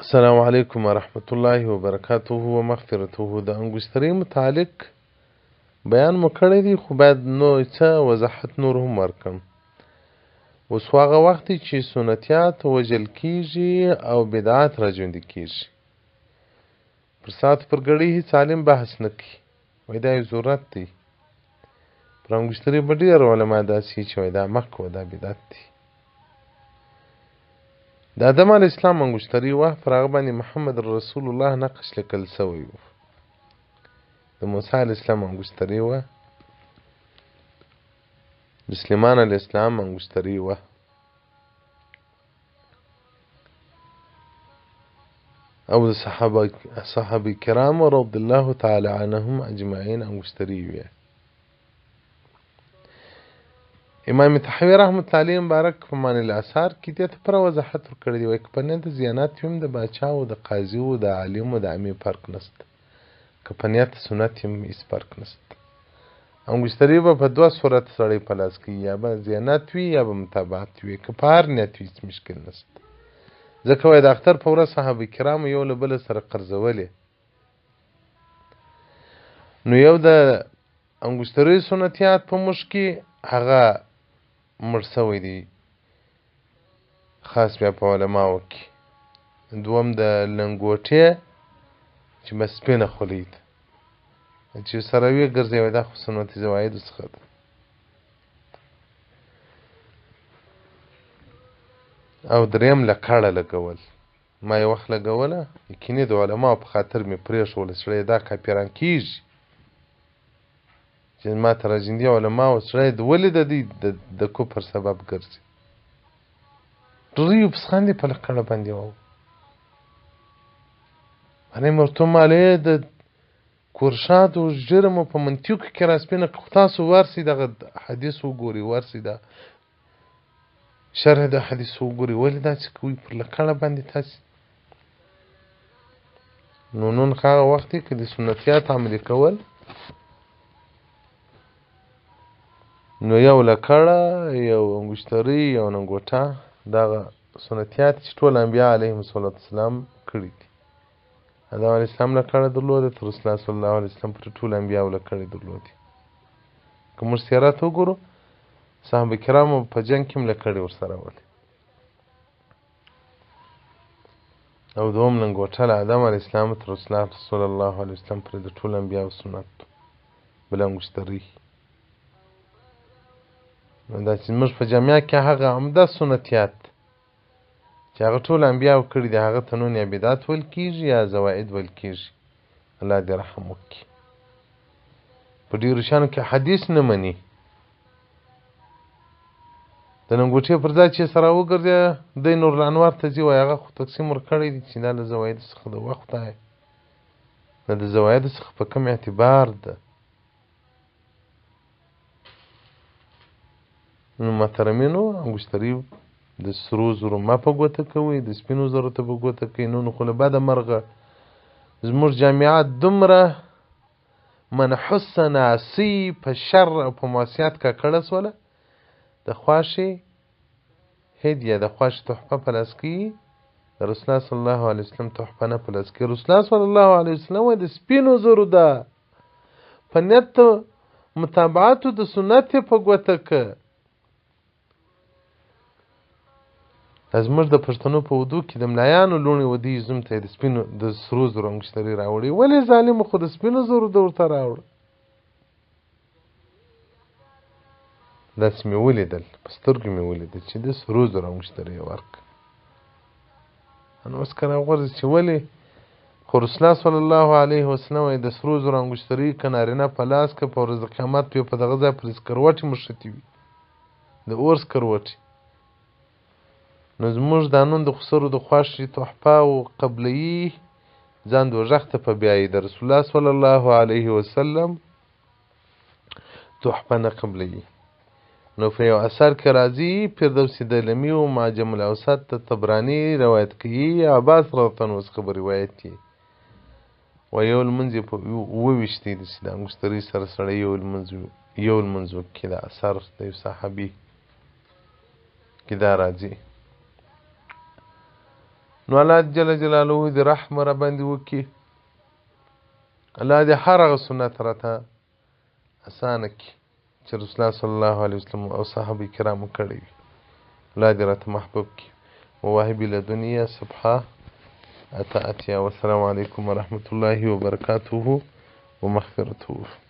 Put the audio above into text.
السلام علیکم ورحمت الله وبرکاته ومغفرته. د انګشتري متعلق بیان مو کړی دی، خو باید نو څه وضاحت نور هم ورکړم. اوس هغه وخت دی چې سنتیات وژل کیږي او بدعات راژوندي کیږي. پر ساعت پر ګړۍ هیڅ عالم بحث نه کوي، وایي دا یو ضرورت دی. پر انګشتري به ډېر علما داسې چې وایي دا مه کوه، دا بدعت دی. د آدم علیه السلام انګشتري وه، پر هغه باندې محمد رسول الله نقش لیکل سوی و. د موسی علیه السلام انګشتري وه، د سلیمان علیه السلام انګشتري وه. او د صحابه کرامو رضی الله تعالی عنهم اجمعین انګشتري وې. امام تحوی رحمت الله علیه مبارک په معنی الاثار کې دې ته پر وضاحت ورکړی دی، وایي که په نیت زیانات وي هم د باچا او د قاضي او د عالم او د عامې فرق نشته، که په نیت سنت هم هېڅ فرق نشته. انګشتري به په دوه صورت سړی په لاس کوي، یا به زیانات وي یا به متابعت وي، که په هر نیت وي هېڅ مشکل نشته. ځکه وایي د اختر په ورځ صحابه کرامو یو له بله سره قرضولې، نو یو د انګشتري سنتیات په موږ کې هغه مړ سوی دی، خاص بیا په علماو کې. دوم د لنګوټې چې بس سپینه خولۍ ده چې سره وي ګرځوي، دا خو سنتي زوایدو څخه ده. او دریم لکړه لګول، ما یو وخت لګوله، یقیني د علماو په خاطر مې پرېښوله، سړی دا کاپیران کېږي چې ما ته راجندي علماو سړی ولې د دوی د کفر سبب ګرځي. ډېرې پسخان دي په لکړه باندې وو. انې مرتوم علیه د کورشاد او جرمو په منطقو کې راسپینه، تاسو ورسئ دغه حدیث وګورئ، ورسئ د شرح د حدیث وګورئ، ولې داسې کوئ پر لکړه باندې تاسې. نو نن هغه وخت دی که د سنتیات عملي کول، نو یو لکړه، یو انګشتري، یو لنګوټه، دغه سنتیات چې ټول انبیا علیهم السلام کړي دي. آدم علیه السلام لکړه درلوده، تر رسول الله صلی الله علیه وسلم پورې ټول انبیاو لکړې درلودې. که موږ سیرت وګورو، صحابه کرامو په جنګ کې هم لکړې ورسره ولې. او دوم لنګوټه له آدم علیه السلام تر رسول الله صلی الله علیه وسلم پورې د ټول انبیاو سنت. بل انګشتري، نو دا چې زموږ په جامعه کې هغه عمده سنتیات چې هغه ټول انبیاو کړي دي، هغه ته نون یا بدعت ویل کېږي یا زواید ویل کېږي. الله دې رحم وکړي. په ډېرو شیانو کې حدیث نه مني. د لنګوټې پر ځای چې سره وګرځي، دی نور الانوار ته ځي، وایي هغه خو تقسیم ورکړی دی چې دا له زوایدو څخه د وخت دی، نه د زوایدو څخه په کوم اعتبار ده. نو محترمینو، انګشتري د سرو زرو مه په ګوته کوئ، د سپینو زرو ته په ګوته کوئ. نو خو له بده مرغه زموږ جامعات دومره منحوس ناسي په شر او په معصیت ککړه سوله، د خواشي هدیه، د خواشي تحفه په لاس کوي، د رسول الله صلی الله علیه وسلم تحفه نه په لاس کوي. رسول الله صلی الله علیه وسلم وایي د سپینو زرو ده، په نیت متابعتو د سنت په ګوته که. زموږ د پښتنو په ودو کې د ملایانو لوڼې ودې زوم ته د سپینو د سرو زرو انګشتري راوړي. ولې ظالمو خو د سپینو زرو د ورته راوړه؟ داسې مې ولیدل، په سترګو مې ولیدل چې د سرو زرو انګشتري یې ورکړه. نو اوس که راغورځي چې ولې، خو رسول الله صلی الله علیه وسلم وایي د سرو زرو انګشتري که نارینه په لاس که په ورځ د قیامت په دغه ځای پرې سکروټې مښتې وي، د اور سکروټې. نو زموږ دا نن د خسرو د خواشي تحفه او قبله‌یي ځان دوزخ ته په بیایي، د رسول الله صلی الله علیه وسلم تحفه نه قبله‌یي. نو په یو اثر کې راځي، فردوسي دلمي او معجم الاوسط د طبراني روایت کوي، عباس رضی الله عنه څخه روایت دی، وایي یو لمونځ یې په 28 دی چې د انګشتري سره سړی یو لمونځ وکړي. د اثر د یو صحابي کې دا راځي. نو الله جل جلاله دې رحم را باندې وکړي الله دې هر هغه سنت راته اسانه کړي چې رسول الله صلی الله علیه وسلم او صحابه کرامو کړی وي الله دې راته محبوب کړي مواهب لدنیا صفحه اتاتیا والسلام علیکم ورحمة الله وبرکاته ومغفرته